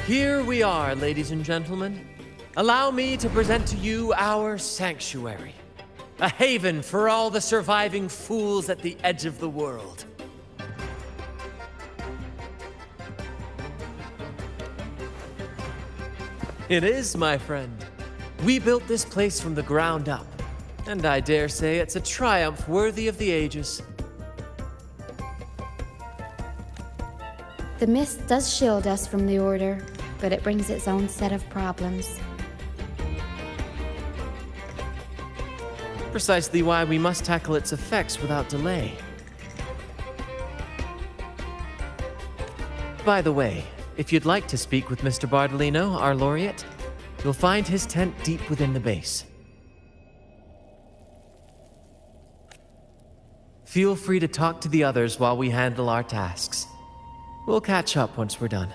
Here we are, ladies and gentlemen. Allow me to present to you our sanctuary. A haven for all the surviving fools at the edge of the world. It is, my friend. We built this place from the ground up, and I dare say it's a triumph worthy of the ages. The mist does shield us from the Order, but it brings its own set of problems. Precisely why we must tackle its effects without delay. By the way, if you'd like to speak with Mr. Bardolino, our laureate, you'll find his tent deep within the base. Feel free to talk to the others while we handle our tasks. We'll catch up once we're done.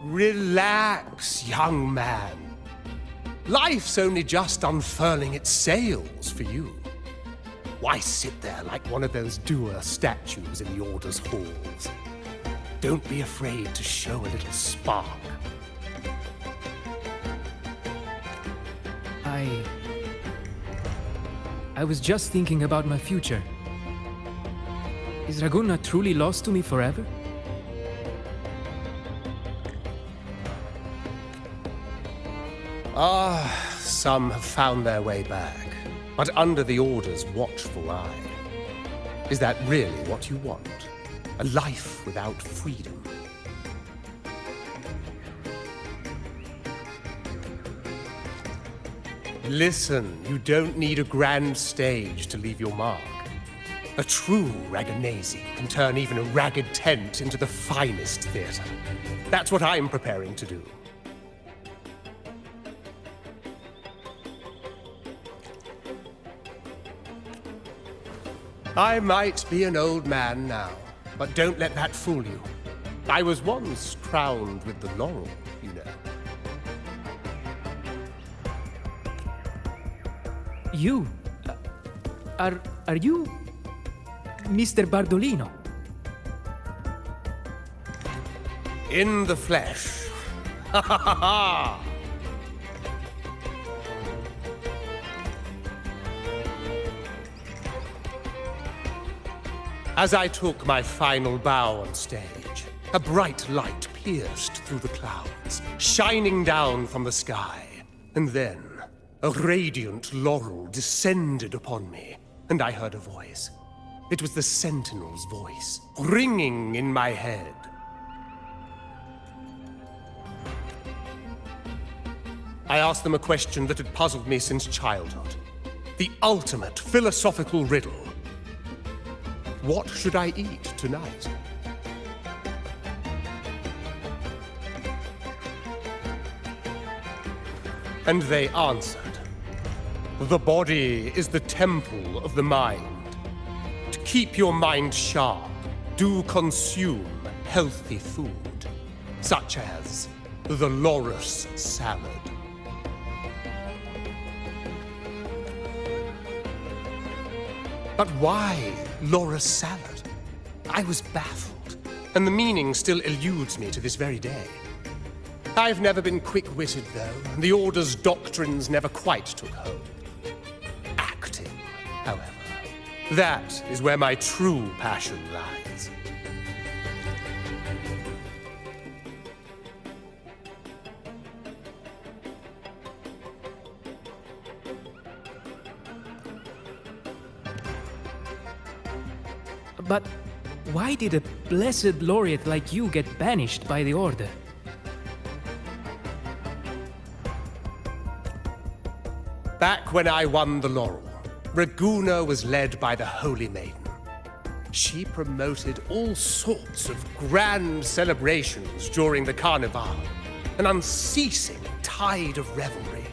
Relax, young man. Life's only just unfurling its sails for you. Why sit there like one of those dour statues in the Order's halls? Don't be afraid to show a little spark. I was just thinking about my future. Is Ragunna truly lost to me forever? Some have found their way back, but under the Order's watchful eye. Is that really what you want? A life without freedom? Listen, you don't need a grand stage to leave your mark. A true Ragunna can turn even a ragged tent into the finest theater. That's what I'm preparing to do. I might be an old man now, but don't let that fool you. I was once crowned with the laurel, you know. You? Are you Mr. Bardolino? In the flesh. Ha ha ha ha! As I took my final bow on stage, a bright light pierced through the clouds, shining down from the sky. And then, a radiant laurel descended upon me, and I heard a voice. It was the Sentinel's voice, ringing in my head. I asked them a question that had puzzled me since childhood. The ultimate philosophical riddle. What should I eat tonight? And they answered, the body is the temple of the mind. To keep your mind sharp, do consume healthy food, such as the loris salad. But why loris salad? I was baffled, and the meaning still eludes me to this very day. I've never been quick-witted, though, and the Order's doctrines never quite took hold. Acting, however, that is where my true passion lies. But why did a blessed laureate like you get banished by the Order? Back when I won the laurel, Ragunna was led by the Holy Maiden. She promoted all sorts of grand celebrations during the Carnival, an unceasing tide of revelry.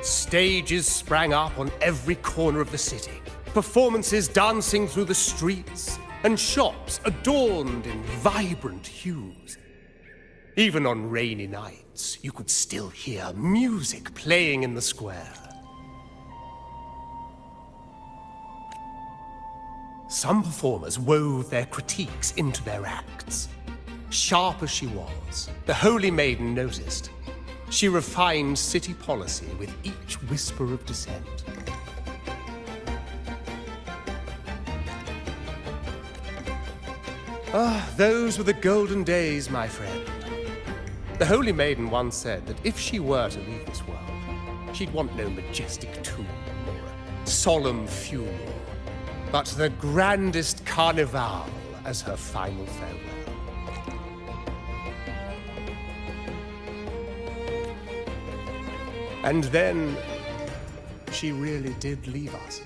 Stages sprang up on every corner of the city, performances dancing through the streets, and shops adorned in vibrant hues. Even on rainy nights, you could still hear music playing in the square. Some performers wove their critiques into their acts. Sharp as she was, the Holy Maiden noticed. She refined city policy with each whisper of dissent. Those were the golden days, my friend. The Holy Maiden once said that if she were to leave this world, she'd want no majestic tomb or a solemn funeral, but the grandest carnival as her final farewell. And then, she really did leave us.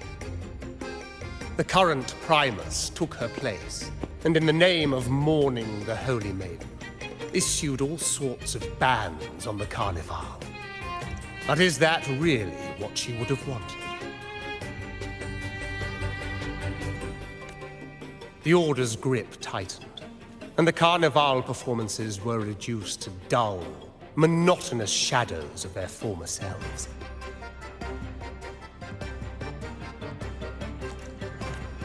The current Primus took her place, and in the name of mourning the Holy Maiden, issued all sorts of bans on the Carnival. But is that really what she would have wanted? The Order's grip tightened, and the Carnival performances were reduced to dull, monotonous shadows of their former selves.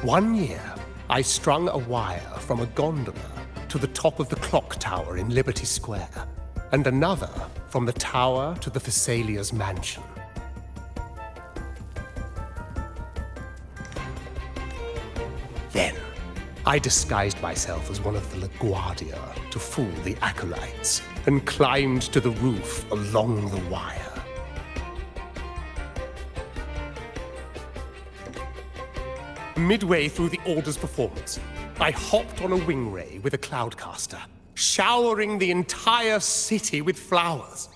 One year, I strung a wire from a gondola to the top of the clock tower in Liberty Square, and another from the tower to the Thessalia's mansion. Then, I disguised myself as one of the LaGuardia to fool the acolytes, and climbed to the roof along the wire. Midway through the Order's performance, I hopped on a wing ray with a cloudcaster, showering the entire city with flowers.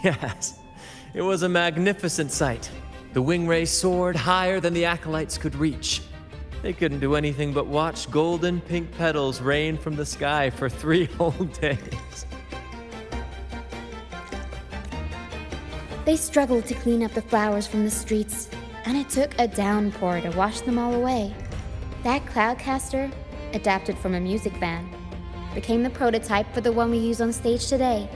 Yes, it was a magnificent sight. The wing ray soared higher than the acolytes could reach. They couldn't do anything but watch golden pink petals rain from the sky for 3 whole days. They struggled to clean up the flowers from the streets, and it took a downpour to wash them all away. That cloudcaster, adapted from a music van, became the prototype for the one we use on stage today.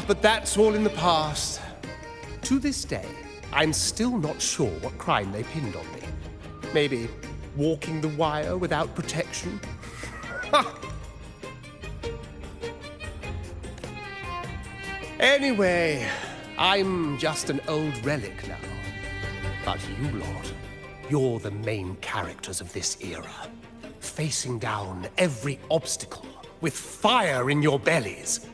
But that's all in the past. To this day, I'm still not sure what crime they pinned on me. Maybe walking the wire without protection? Anyway, I'm just an old relic now. But you lot, you're the main characters of this era, facing down every obstacle with fire in your bellies.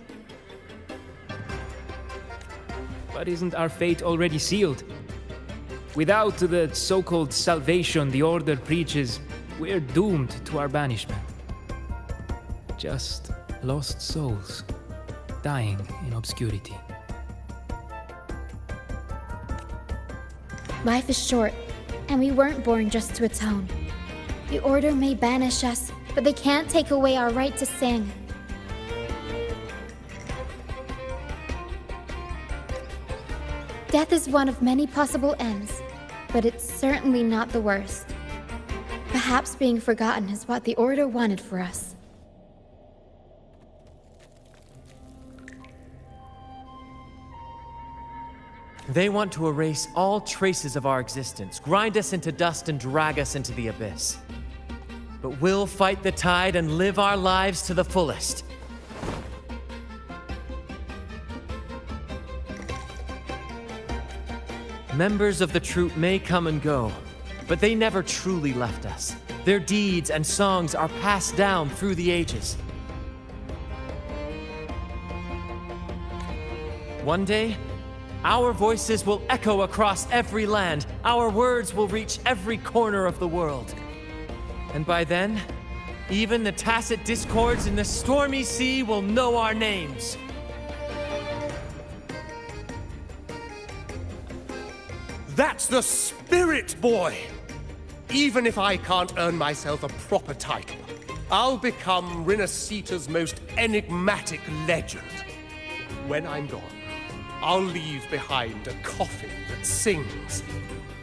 But isn't our fate already sealed? Without the so-called salvation the Order preaches, we're doomed to our banishment. Just lost souls, dying in obscurity. Life is short, and we weren't born just to atone. The Order may banish us, but they can't take away our right to sing. Death is one of many possible ends, but it's certainly not the worst. Perhaps being forgotten is what the Order wanted for us. They want to erase all traces of our existence, grind us into dust and drag us into the abyss. But we'll fight the tide and live our lives to the fullest. Members of the troupe may come and go, but they never truly left us. Their deeds and songs are passed down through the ages. One day, our voices will echo across every land. Our words will reach every corner of the world. And by then, even the tacit discords in the stormy sea will know our names. That's the spirit, boy! Even if I can't earn myself a proper title, I'll become Rinascita's most enigmatic legend. When I'm gone, I'll leave behind a coffin that sings.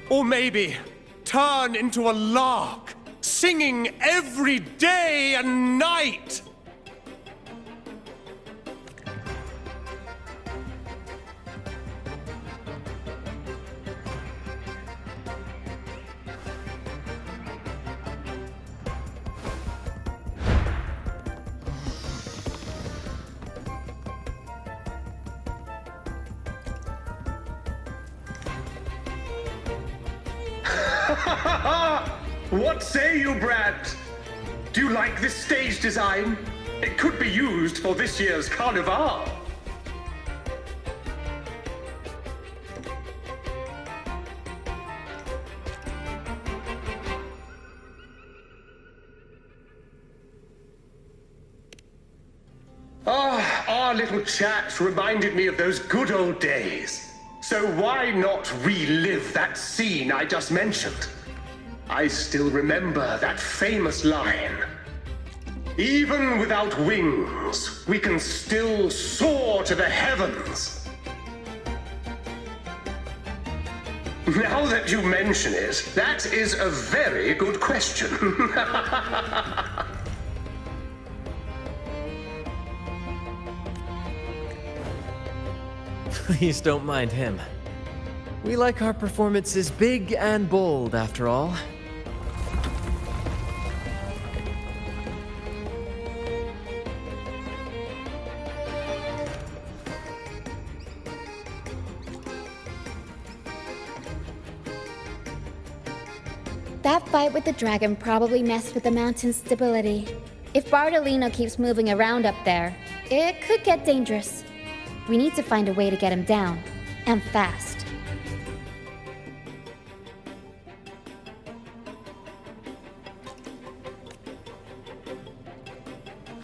Or maybe turn into a lark, singing every day and night! What say you, Brant? Do you like this stage design? It could be used for this year's Carnival. Our little chat reminded me of those good old days. So why not relive that scene I just mentioned? I still remember that famous line. Even without wings, we can still soar to the heavens. Now that you mention it, that is a very good question. Please don't mind him. We like our performances big and bold, after all. That fight with the dragon probably messed with the mountain's stability. If Bardolino keeps moving around up there, it could get dangerous. We need to find a way to get him down, and fast.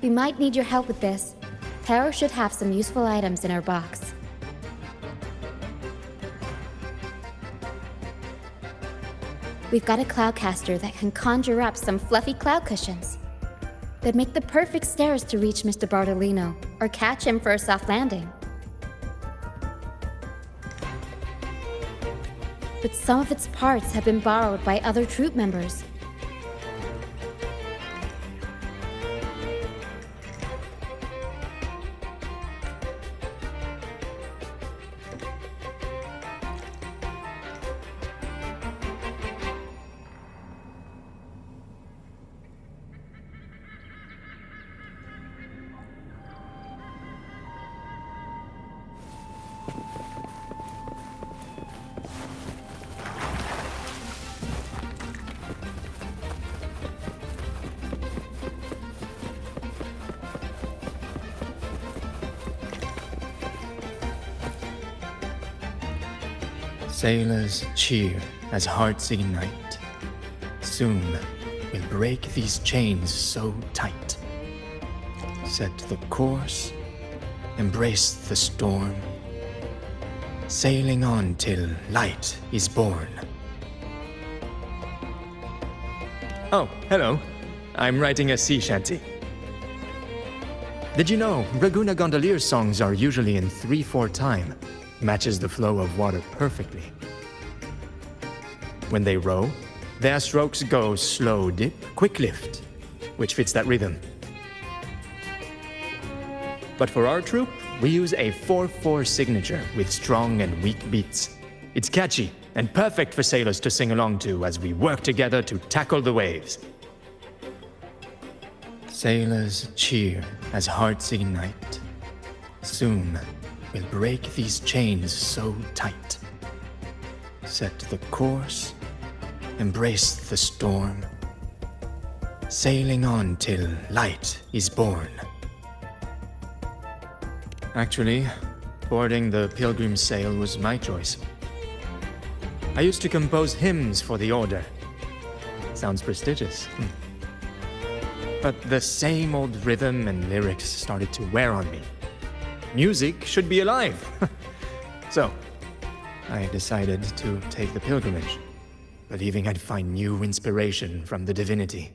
We might need your help with this. Tara should have some useful items in her box. We've got a cloudcaster that can conjure up some fluffy cloud cushions. They'd make the perfect stairs to reach Mr. Bardolino, or catch him for a soft landing. But some of its parts have been borrowed by other Troupe members. Sailors cheer as hearts ignite. Soon we'll break these chains so tight. Set the course, embrace the storm, sailing on till light is born. Oh, hello. I'm writing a sea shanty. Did you know Ragunna Gondolier's songs are usually in 3/4 time? Matches the flow of water perfectly. When they row, their strokes go slow dip, quick lift, which fits that rhythm. But for our troupe, we use a 4/4 signature with strong and weak beats. It's catchy and perfect for sailors to sing along to as we work together to tackle the waves. Sailors cheer as hearts ignite. Soon we'll break these chains so tight. Set the course, embrace the storm, sailing on till light is born. Actually, boarding the Pilgrim Sail was my choice. I used to compose hymns for the Order. Sounds prestigious. But the same old rhythm and lyrics started to wear on me. Music should be alive. So, I decided to take the pilgrimage, believing I'd find new inspiration from the divinity.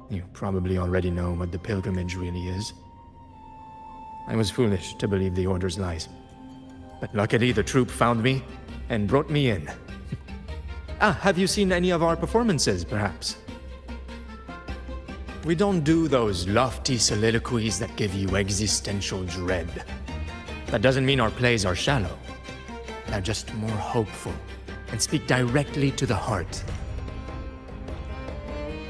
You probably already know what the pilgrimage really is. I was foolish to believe the Order's lies. But luckily the troupe found me and brought me in. Have you seen any of our performances, perhaps? We don't do those lofty soliloquies that give you existential dread. That doesn't mean our plays are shallow. They're just more hopeful and speak directly to the heart.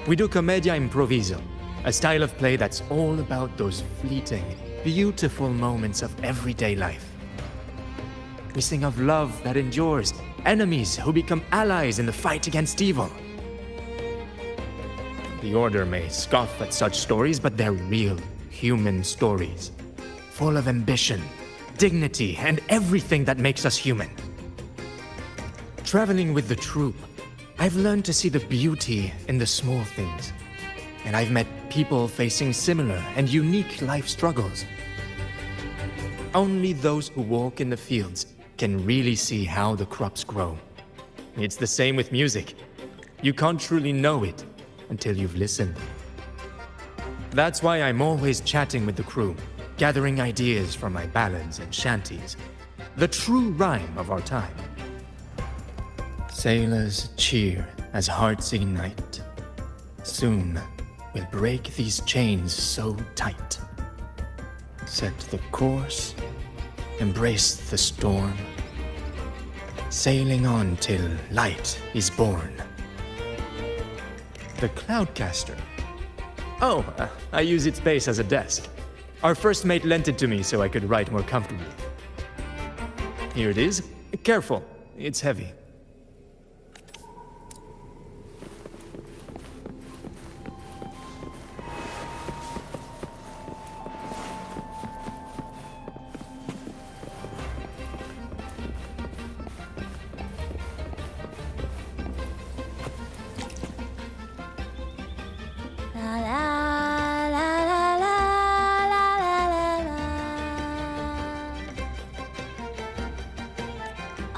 We do commedia improviso, a style of play that's all about those fleeting, beautiful moments of everyday life. We sing of love that endures, enemies who become allies in the fight against evil. The Order may scoff at such stories, but they're real, human stories, full of ambition, dignity, and everything that makes us human. Traveling with the troupe, I've learned to see the beauty in the small things, and I've met people facing similar and unique life struggles. Only those who walk in the fields can really see how the crops grow. It's the same with music. You can't truly know it until you've listened. That's why I'm always chatting with the crew, gathering ideas for my ballads and shanties. The true rhyme of our time. Sailors cheer as hearts ignite. Soon we'll break these chains so tight. Set the course, embrace the storm, sailing on till light is born. The Cloudcaster. Oh, I use its base as a desk. Our first mate lent it to me so I could write more comfortably. Here it is. Careful, it's heavy.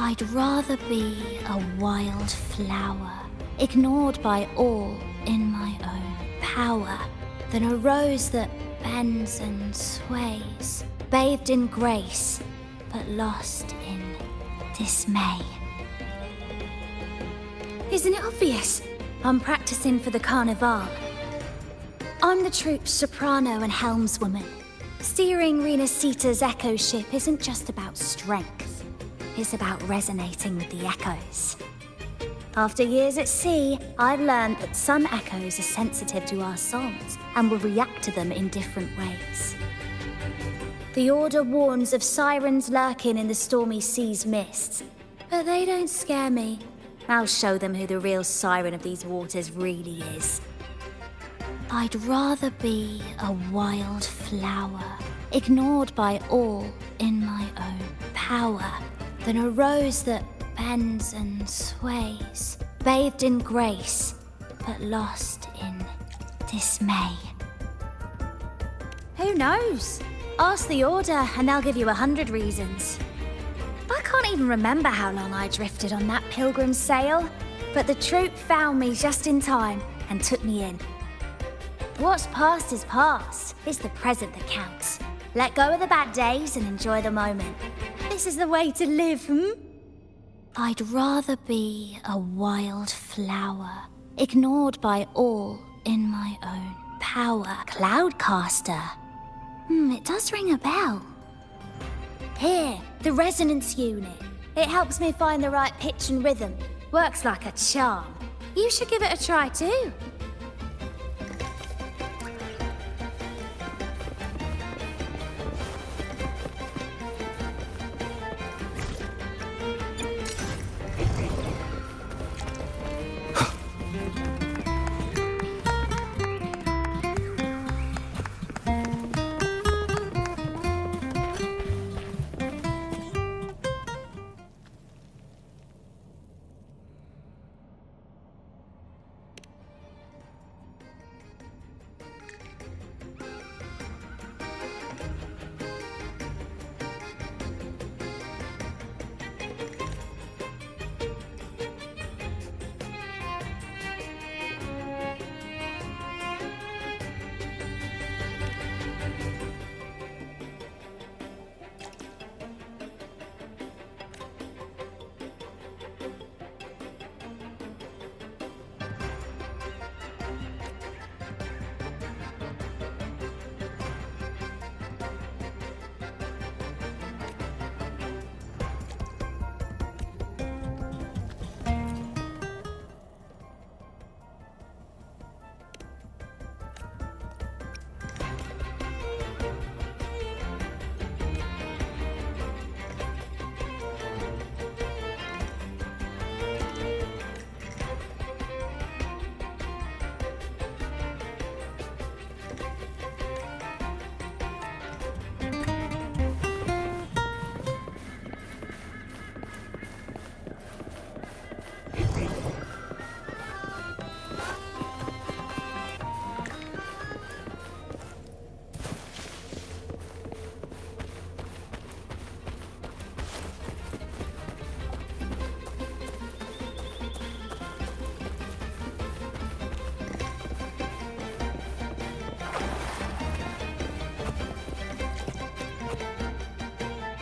I'd rather be a wild flower, ignored by all in my own power, than a rose that bends and sways, bathed in grace, but lost in dismay. Isn't it obvious? I'm practicing for the carnival. I'm the troupe's soprano and helmswoman. Steering Rinascita's echo ship isn't just about strength. It's about resonating with the echoes. After years at sea, I've learned that some echoes are sensitive to our songs and will react to them in different ways. The Order warns of sirens lurking in the stormy sea's mists, but they don't scare me. I'll show them who the real siren of these waters really is. I'd rather be a wild flower, ignored by all in my own power, than a rose that bends and sways, bathed in grace, but lost in dismay. Who knows? Ask the Order and they'll give you 100 reasons. I can't even remember how long I drifted on that pilgrim's sail, but the troupe found me just in time and took me in. What's past is past. It's the present that counts. Let go of the bad days and enjoy the moment. This is the way to live, I'd rather be a wild flower, ignored by all in my own power. Cloudcaster. It does ring a bell. Here, the resonance unit. It helps me find the right pitch and rhythm. Works like a charm. You should give it a try too.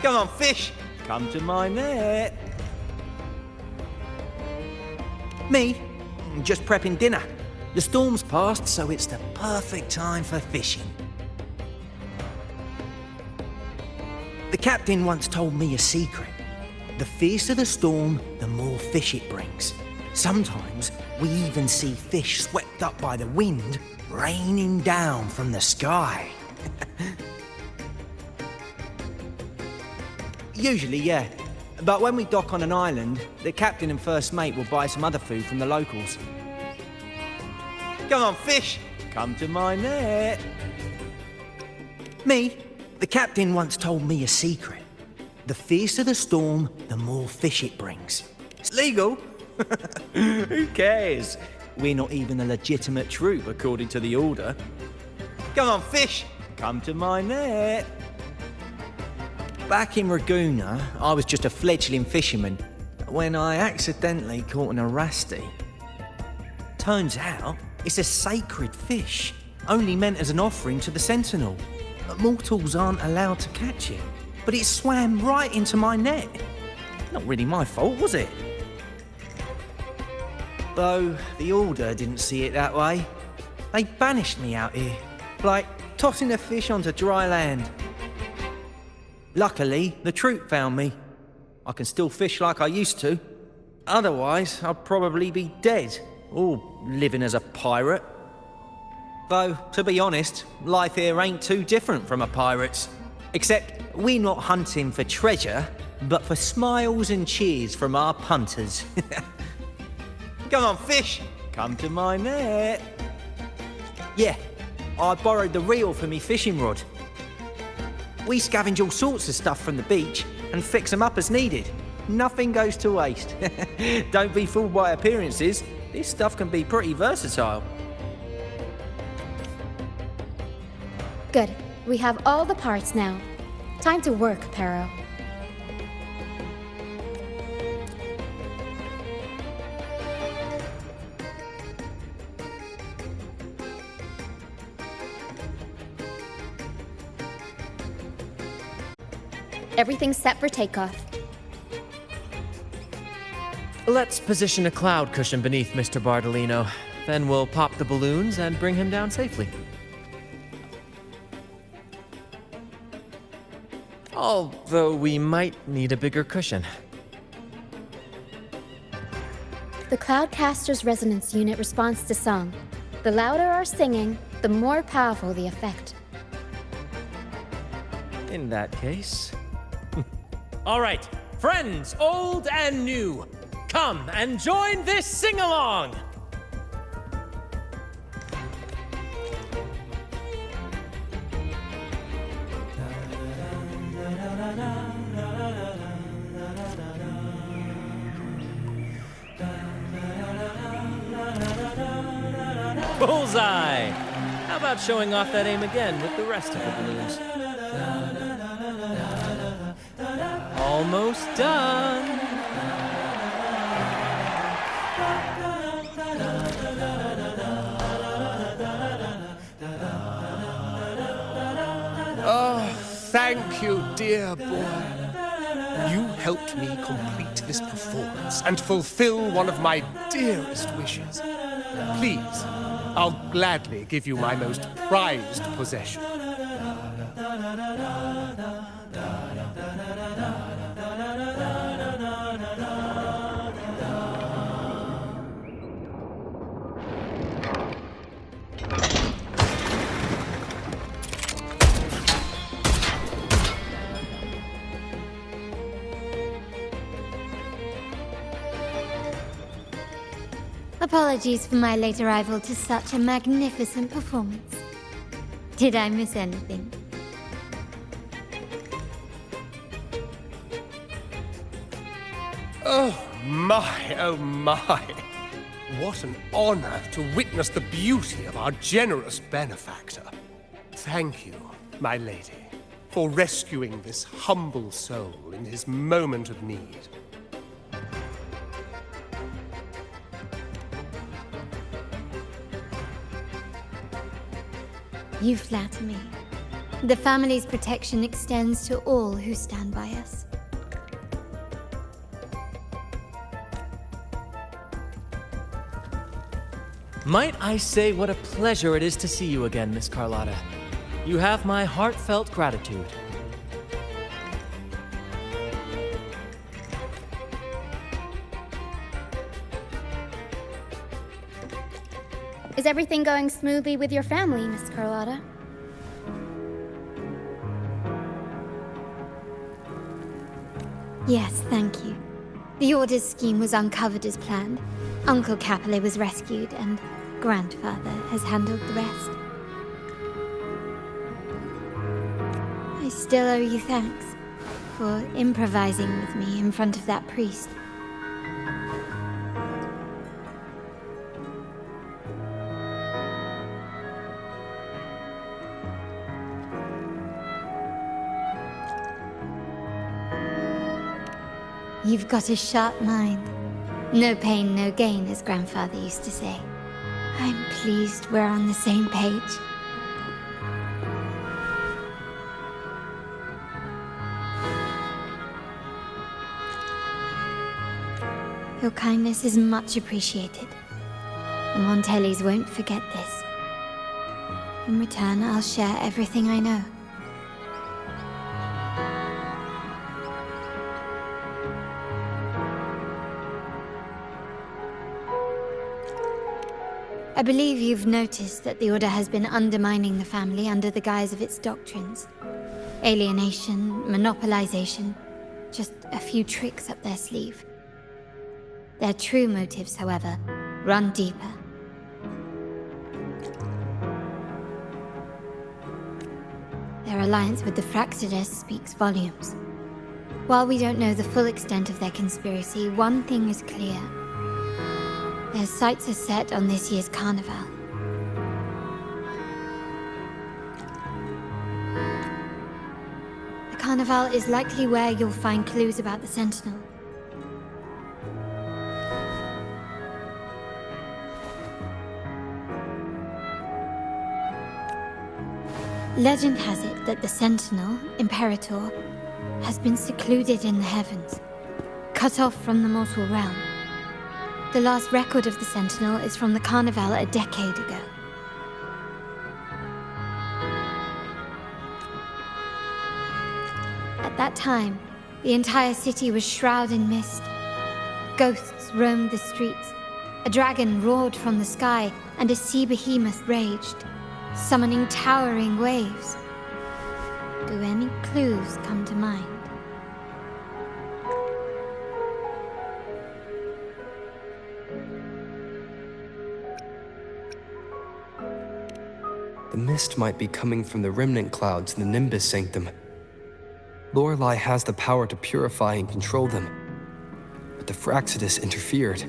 Come on, fish, come to my net. Me? Just prepping dinner. The storm's passed, so it's the perfect time for fishing. The captain once told me a secret. The fiercer the storm, the more fish it brings. Sometimes we even see fish swept up by the wind, raining down from the sky. Usually, yeah. But when we dock on an island, the captain and first mate will buy some other food from the locals. Come on, fish, come to my net. Me? The captain once told me a secret. The fiercer the storm, the more fish it brings. It's legal. Who cares? We're not even a legitimate troupe according to the order. Come on, fish, come to my net. Back in Ragunna, I was just a fledgling fisherman when I accidentally caught an arasti. Turns out, it's a sacred fish, only meant as an offering to the Sentinel. Mortals aren't allowed to catch it, but it swam right into my net. Not really my fault, was it? Though the Order didn't see it that way. They banished me out here, like tossing a fish onto dry land. Luckily, the Troupe found me. I can still fish like I used to. Otherwise, I'd probably be dead, or living as a pirate. Though, to be honest, life here ain't too different from a pirate's. Except we're not hunting for treasure, but for smiles and cheers from our punters. Come on, fish, come to my net. Yeah, I borrowed the reel for me fishing rod. We scavenge all sorts of stuff from the beach and fix them up as needed. Nothing goes to waste. Don't be fooled by appearances. This stuff can be pretty versatile. Good. We have all the parts now. Time to work, Pero. Everything's set for takeoff. Let's position a cloud cushion beneath Mr. Bardolino. Then we'll pop the balloons and bring him down safely. Although we might need a bigger cushion. The Cloudcaster's resonance unit responds to song. The louder our singing, the more powerful the effect. In that case... All right, friends, old and new, come and join this sing-along! Bullseye! How about showing off that aim again with the rest of the balloons? Almost done! Oh, thank you, dear boy. You helped me complete this performance and fulfill one of my dearest wishes. Please, I'll gladly give you my most prized possession. Apologies for my late arrival to such a magnificent performance. Did I miss anything? Oh my. What an honor to witness the beauty of our generous benefactor. Thank you, my lady, for rescuing this humble soul in his moment of need. You flatter me. The family's protection extends to all who stand by us. Might I say what a pleasure it is to see you again, Miss Carlotta. You have my heartfelt gratitude. Is everything going smoothly with your family, Miss Carlotta? Yes, thank you. The Order's scheme was uncovered as planned. Uncle Capilet was rescued, and Grandfather has handled the rest. I still owe you thanks for improvising with me in front of that priest. You've got a sharp mind. No pain, no gain, as Grandfather used to say. I'm pleased we're on the same page. Your kindness is much appreciated. The Montellis won't forget this. In return, I'll share everything I know. I believe you've noticed that the Order has been undermining the family under the guise of its doctrines. Alienation, monopolization, just a few tricks up their sleeve. Their true motives, however, run deeper. Their alliance with the Fraxidus speaks volumes. While we don't know the full extent of their conspiracy, one thing is clear. Their sights are set on this year's carnival. The carnival is likely where you'll find clues about the Sentinel. Legend has it that the Sentinel, Imperator, has been secluded in the heavens, cut off from the mortal realm. The last record of the Sentinel is from the Carnival a decade ago. At that time, the entire city was shrouded in mist. Ghosts roamed the streets. A dragon roared from the sky, and a sea behemoth raged, summoning towering waves. Do any clues come to mind? The mist might be coming from the remnant clouds in the Nimbus Sanctum. Lorelei has the power to purify and control them, but the Fraxidus interfered.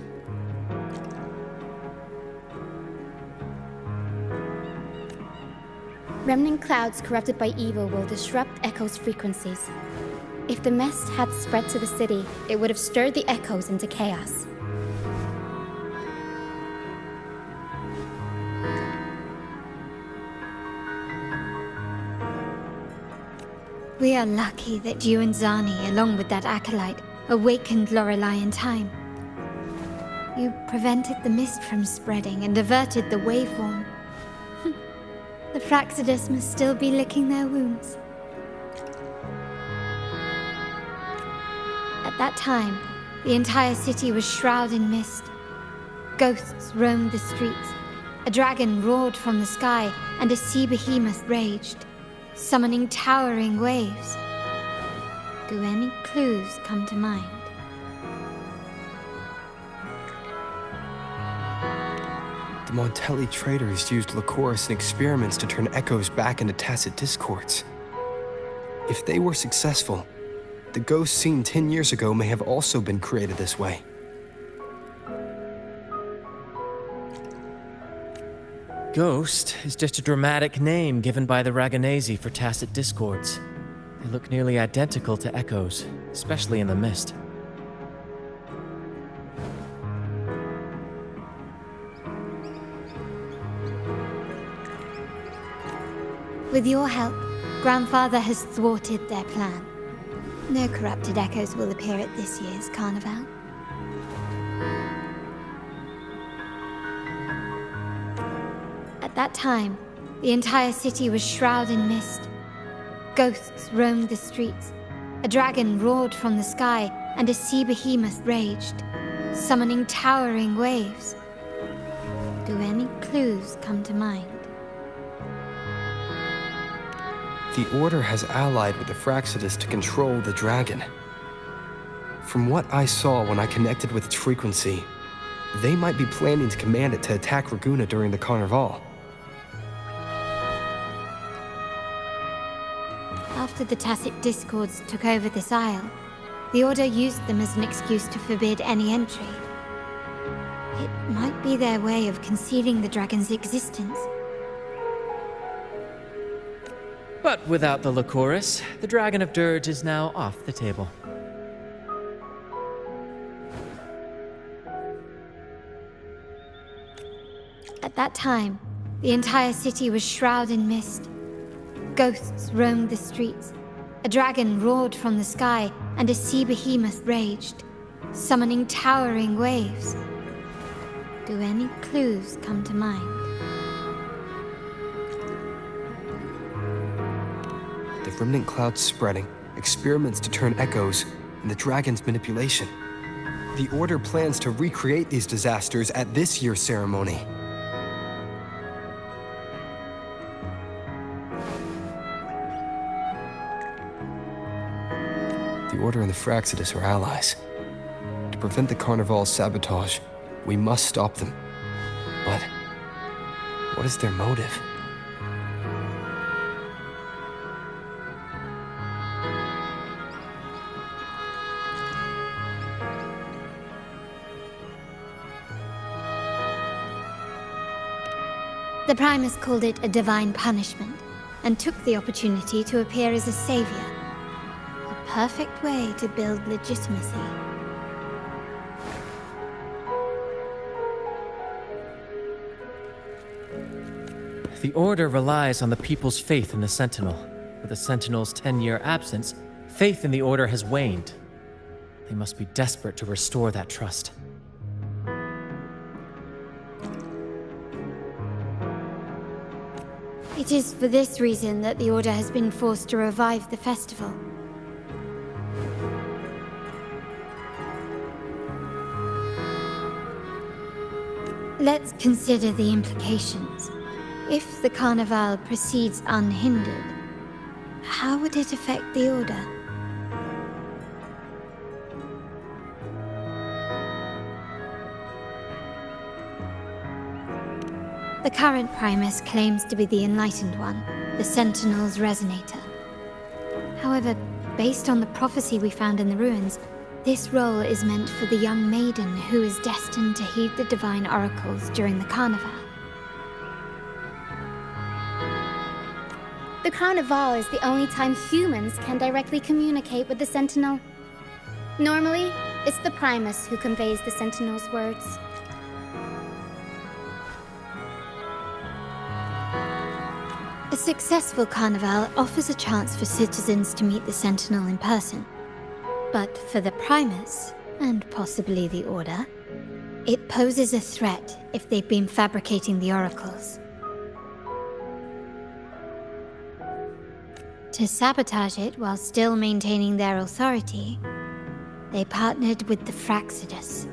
Remnant clouds corrupted by evil will disrupt Echo's frequencies. If the mist had spread to the city, it would have stirred the echoes into chaos. We are lucky that you and Zani, along with that acolyte, awakened Lorelei in time. You prevented the mist from spreading and averted the waveform. The Fraxidus must still be licking their wounds. At that time, the entire city was shrouded in mist. Ghosts roamed the streets. A dragon roared from the sky, and a sea behemoth raged, summoning towering waves. Do any clues come to mind? The Montelli traders used Lycoris in experiments to turn echoes back into tacit discords. If they were successful, the ghosts seen 10 years ago may have also been created this way. Ghost is just a dramatic name given by the Ragunesi for tacit discords. They look nearly identical to echoes, especially in the mist. With your help, Grandfather has thwarted their plan. No corrupted echoes will appear at this year's carnival. At that time, the entire city was shrouded in mist. Ghosts roamed the streets. A dragon roared from the sky, and a sea behemoth raged, summoning towering waves. Do any clues come to mind? The Order has allied with the Fraxidus to control the dragon. From what I saw when I connected with its frequency, they might be planning to command it to attack Ragunna during the Carnival. After the Tacit Discords took over this isle, the Order used them as an excuse to forbid any entry. It might be their way of concealing the dragon's existence. But without the Lycoris, the Dragon of Dirge is now off the table. At that time, the entire city was shrouded in mist. Ghosts roamed the streets. A dragon roared from the sky, and a sea behemoth raged, summoning towering waves. Do any clues come to mind? The remnant cloud's spreading, experiments to turn echoes, and the dragon's manipulation. The Order plans to recreate these disasters at this year's ceremony. The Order and the Fraxidus are allies. To prevent the Carnival's sabotage, we must stop them. But what is their motive? The Primus called it a divine punishment, and took the opportunity to appear as a savior. A perfect way to build legitimacy. The Order relies on the people's faith in the Sentinel. With the Sentinel's 10-year absence, faith in the Order has waned. They must be desperate to restore that trust. It is for this reason that the Order has been forced to revive the festival. Let's consider the implications. If the Carnival proceeds unhindered, how would it affect the Order? The current Primus claims to be the Enlightened One, the Sentinel's Resonator. However, based on the prophecy we found in the ruins, this role is meant for the young maiden who is destined to heed the divine oracles during the Carnival. The Carnival is the only time humans can directly communicate with the Sentinel. Normally, it's the Primus who conveys the Sentinel's words. A successful Carnival offers a chance for citizens to meet the Sentinel in person. But for the Primus, and possibly the Order, it poses a threat if they've been fabricating the oracles. To sabotage it while still maintaining their authority, they partnered with the Fraxidus.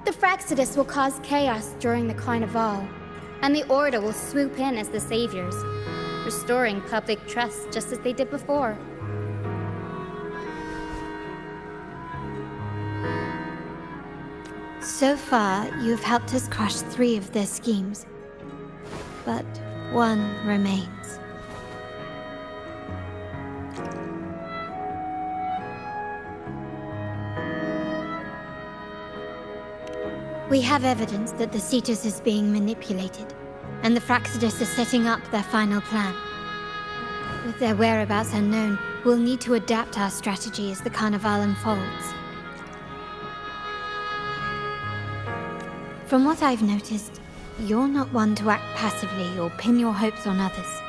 The Fraxidus will cause chaos during the Carnival, and the Order will swoop in as the saviors, restoring public trust just as they did before. So far, you've helped us crush 3 of their schemes, but one remains. We have evidence that the Cetus is being manipulated, and the Fraxidus are setting up their final plan. With their whereabouts unknown, we'll need to adapt our strategy as the Carnival unfolds. From what I've noticed, you're not one to act passively or pin your hopes on others.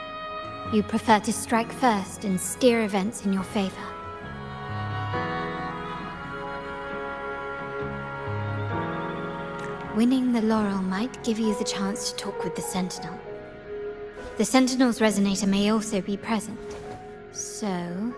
You prefer to strike first and steer events in your favor. Winning the laurel might give you the chance to talk with the Sentinel. The Sentinel's resonator may also be present. So...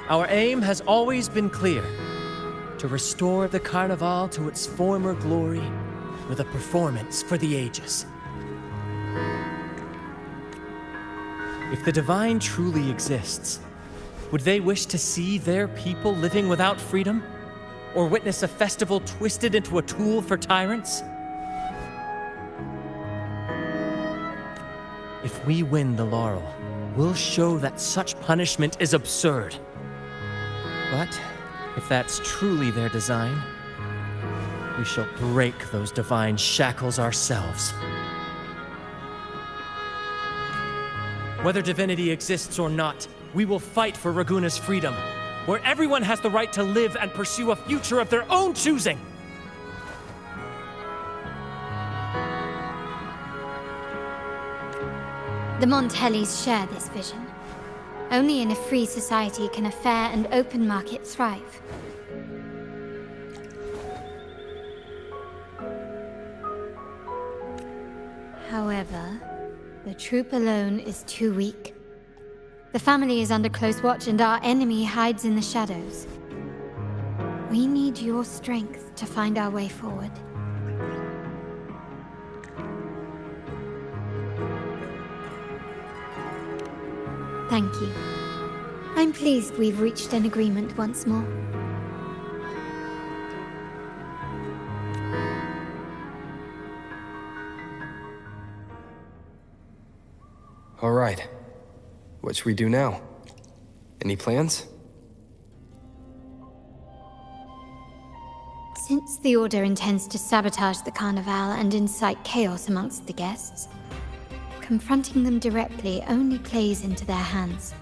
Our aim has always been clear: to restore the Carnival to its former glory with a performance for the ages. If the Divine truly exists, would they wish to see their people living without freedom? Or witness a festival twisted into a tool for tyrants? If we win the laurel, we'll show that such punishment is absurd. But if that's truly their design, we shall break those divine shackles ourselves. Whether divinity exists or not, we will fight for Ragunna's freedom, where everyone has the right to live and pursue a future of their own choosing. The Montellis share this vision. Only in a free society can a fair and open market thrive. However, the Troupe alone is too weak. The family is under close watch and our enemy hides in the shadows. We need your strength to find our way forward. Thank you. I'm pleased we've reached an agreement once more. All right. What should we do now? Any plans? Since the Order intends to sabotage the Carnival and incite chaos amongst the guests, confronting them directly only plays into their hands.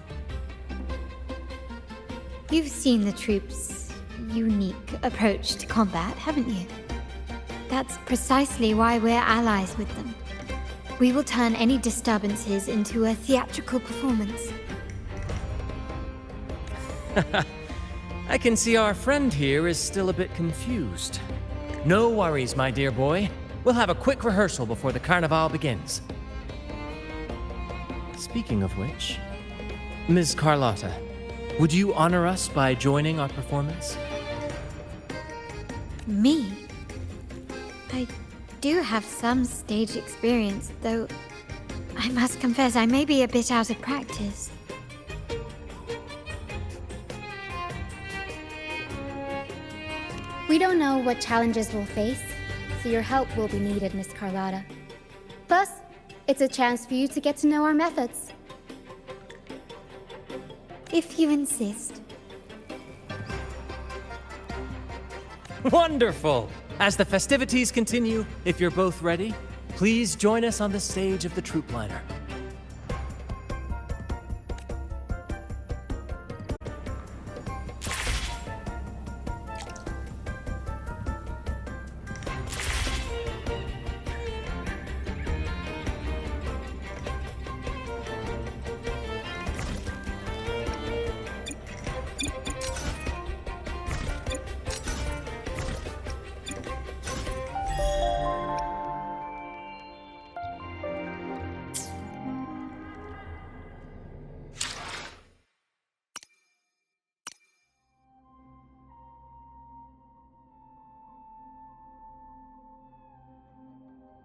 You've seen the Troupe's unique approach to combat, haven't you? That's precisely why we're allies with them. We will turn any disturbances into a theatrical performance. I can see our friend here is still a bit confused. No worries, my dear boy. We'll have a quick rehearsal before the Carnival begins. Speaking of which, Ms. Carlotta, would you honor us by joining our performance? Me? I do have some stage experience, though I must confess I may be a bit out of practice. We don't know what challenges we'll face, so your help will be needed, Miss Carlotta. Plus, it's a chance for you to get to know our methods. If you insist. Wonderful! As the festivities continue, if you're both ready, please join us on the stage of the Troupe liner.